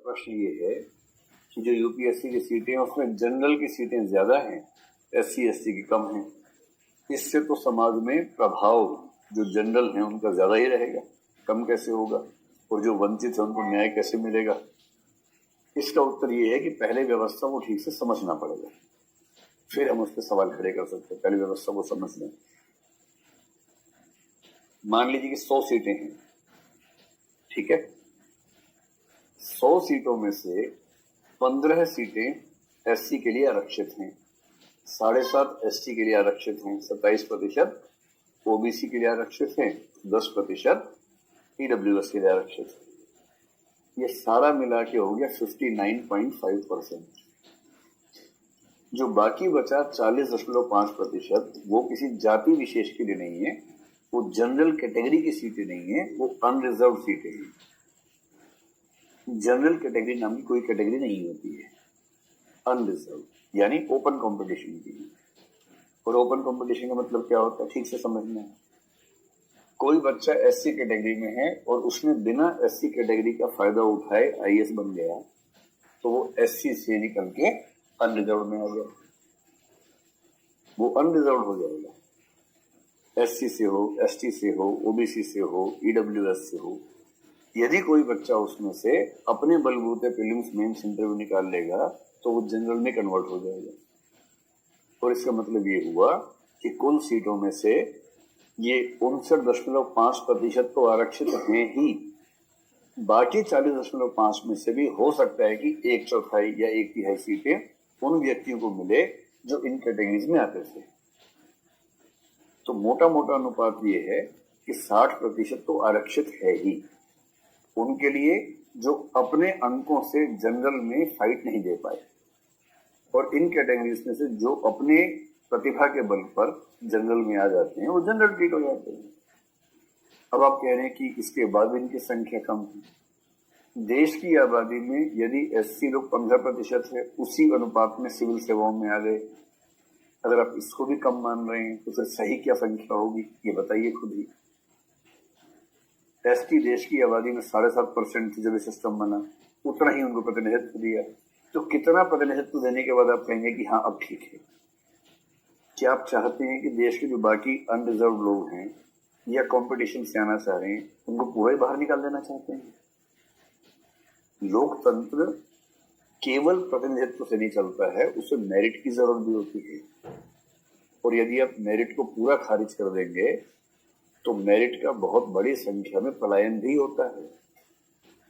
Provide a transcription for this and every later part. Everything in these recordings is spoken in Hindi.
प्रश्न ये है कि जो यूपीएससी की सीटें हैं उसमें जनरल की सीटें ज्यादा हैं, एससी एसटी की कम हैं। इससे तो समाज में प्रभाव जो जनरल हैं उनका ज्यादा ही रहेगा, कम कैसे होगा? और जो वंचित है उनको न्याय कैसे मिलेगा? इसका उत्तर ये है कि पहले व्यवस्था को ठीक से समझना पड़ेगा, फिर हम उस पर सवाल खड़े कर सकते हैं। पहले व्यवस्था को समझ लें। मान लीजिए कि 100 सीटें हैं, ठीक है। 100 सीटों में से 15 सीटें एससी के लिए आरक्षित हैं, 7.5 एसटी के लिए आरक्षित हैं, 27% ओबीसी के लिए आरक्षित हैं, 10% ईडब्ल्यूएस के लिए आरक्षित है। ये सारा मिला के हो गया 59.5%। जो बाकी बचा 40.5% वो किसी जाति विशेष के लिए नहीं है, वो जनरल कैटेगरी की सीटें नहीं है, वो अनरिजर्व सीटें हैं। जनरल कैटेगरी नाम की कोई कैटेगरी नहीं होती है, अनरिजर्व यानी ओपन कंपटीशन की। और ओपन कंपटीशन का मतलब क्या होता है, ठीक से समझना है। कोई बच्चा एससी कैटेगरी में है और उसने बिना एससी कैटेगरी का फायदा उठाए आईएएस बन गया, तो वो एससी से निकल के अनरिजर्व में आ गया, वो अनरिजर्व हो जाएगा। एससी से हो, एसटी से हो, ओबीसी से हो, ईडब्ल्यूएस से हो। यदि कोई बच्चा उसमें से अपने बलबूते प्रीलिम्स मेंस इंटरव्यू निकाल लेगा तो वो जनरल में कन्वर्ट हो जाएगा। और इसका मतलब ये हुआ कि कुल सीटों में से ये 59.5% तो आरक्षित हैं ही, बाकी 40.5 में से भी हो सकता है कि 1/4 या 1/3 सीटें उन व्यक्तियों को मिले जो इन कैटेगरीज में आते थे। तो मोटा मोटा अनुपात ये है कि 60% तो आरक्षित है ही, उनके लिए जो अपने अंकों से जनरल में फाइट नहीं दे पाए, और इन कैटेगरीज में से जो अपने प्रतिभा के बल पर जनरल में आ जाते हैं वो जनरल ट्रीट हो जाते हैं। अब आप कह रहे हैं कि इसके बाद इनकी संख्या कम है। देश की आबादी में यदि एससी लोग 15% है, उसी अनुपात में सिविल सेवाओं में आ गए। अगर आप इसको भी कम मान रहे हैं तो फिर सही क्या संख्या होगी, ये बताइए खुद ही। एसटी देश की आबादी में 7.5% थी जब ये सिस्टम बना, उतना ही उनको प्रतिनिधित्व दिया। तो कितना प्रतिनिधित्व देने के बाद आप कहेंगे कि हाँ अब ठीक है? क्या आप चाहते हैं कि देश के जो बाकी अनरिजर्व लोग हैं या कंपटीशन से आना चाह रहे हैं उनको पूरा ही बाहर निकाल देना चाहते हैं? लोकतंत्र केवल प्रतिनिधित्व से नहीं चलता है, उसे मेरिट की जरूरत भी होती है। और यदि आप मेरिट को पूरा खारिज कर देंगे तो मेरिट का बहुत बड़ी संख्या में पलायन भी होता है।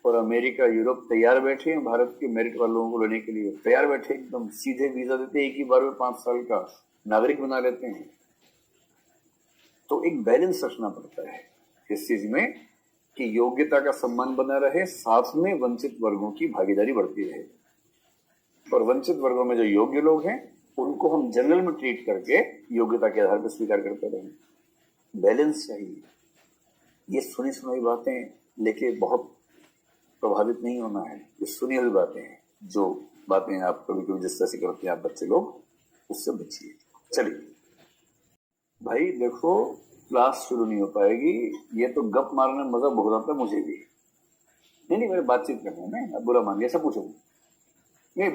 और अमेरिका, यूरोप तैयार बैठे हैं भारत के मेरिट वालों को लेने के लिए, तैयार बैठे, एकदम सीधे वीजा देते, एक ही बार में 5 साल का नागरिक बना लेते हैं। तो एक बैलेंस रखना पड़ता है इस चीज में कि योग्यता का सम्मान बना रहे, साथ में वंचित वर्गों की भागीदारी बढ़ती रहे। और वंचित वर्गों में जो योग्य लोग हैं उनको हम जनरल में ट्रीट करके योग्यता के आधार पर स्वीकार करते रहें। बैलेंस चाहिए। ये सुनी सुनाई बातें लेके बहुत प्रभावित नहीं होना है। ये सुनी हुई बातें हैं, जो बातें आप कभी कभी जिस तरह से करते हैं आप बच्चे लोग, उससे बचिए। चलिए भाई देखो, क्लास शुरू नहीं हो पाएगी, ये तो गप मारने में मजा बहुत आता है मुझे भी। नहीं मेरे बातचीत करने में अब बुरा मान लिया, सब पूछो नहीं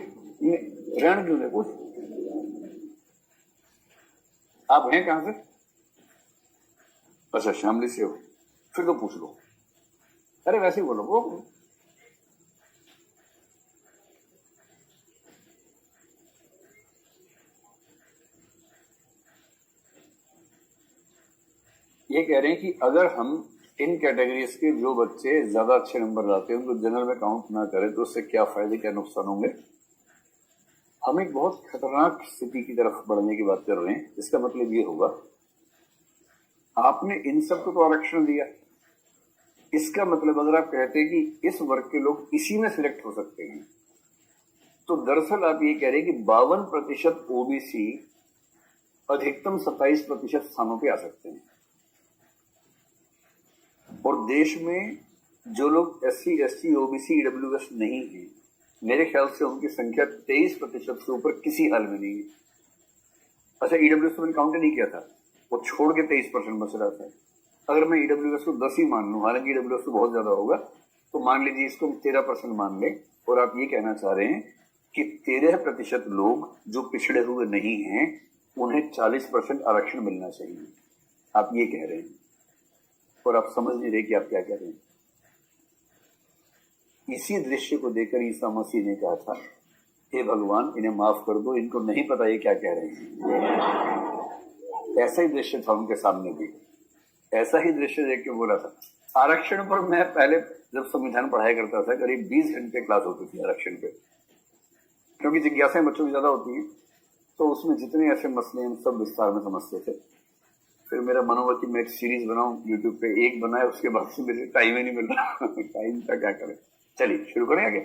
रहने क्यों नहीं पूछ। आप हैं कहां से? अच्छा शामली से हो, फिर तो पूछ लो। अरे वैसे ही बोलो वो। ये कह रहे हैं कि अगर हम इन कैटेगरीज के जो बच्चे ज्यादा अच्छे नंबर लाते हैं उनको जनरल में काउंट ना करें तो उससे क्या फायदे क्या नुकसान होंगे। हम एक बहुत खतरनाक स्थिति की तरफ बढ़ने की बात कर रहे हैं। इसका मतलब ये होगा आपने इन सबको तो आरक्षण दिया, इसका मतलब अगर आप कहते हैं कि इस वर्ग के लोग इसी में सिलेक्ट हो सकते हैं, तो दरअसल आप ये कह रहे हैं कि 52% ओबीसी अधिकतम 27% स्थानों पे आ सकते हैं। और देश में जो लोग एससी एसटी ओबीसी ईडब्ल्यूएस नहीं है, मेरे ख्याल से उनकी संख्या 23% से ऊपर किसी हाल में नहीं है। अच्छा ईडब्ल्यूएस तो मैंने काउंट नहीं किया था, वो छोड़ के 23% बच रहा था। अगर मैं ईडब्ल्यूएस को 10 ही मान लूं, हालांकि ईडब्ल्यूएस तो बहुत ज्यादा होगा, तो मान लीजिए इसको 13% मान लें, और आप ये कहना चाह रहे हैं कि 13% लोग जो पिछड़े हुए नहीं हैं उन्हें 40% आरक्षण मिलना चाहिए, आप ये कह रहे हैं, और आप समझ नहीं रहे कि आप क्या कह रहे हैं। इसी दृश्य को देखकर ईसा मसीह ने कहा था, हे भगवान इन्हें माफ कर दो, इनको नहीं पता ये क्या कह रहे हैं। ऐसा ही दृश्य था उनके सामने भी, ऐसा ही दृश्य देख के बोला था। आरक्षण पर मैं पहले जब संविधान पढ़ाया करता था, करीब 20 घंटे क्लास होती थी आरक्षण पे, क्योंकि जिज्ञासाएं बच्चों की ज्यादा होती है, तो उसमें जितने ऐसे मसले हैं सब विस्तार में समझते थे। फिर मेरा मन हुआ कि मैं एक सीरीज बनाऊं यूट्यूब पे, एक बनाया, उसके बाद से मुझे टाइम ही नहीं मिल रहा टाइम का क्या करें। चलिए शुरू करें आगे।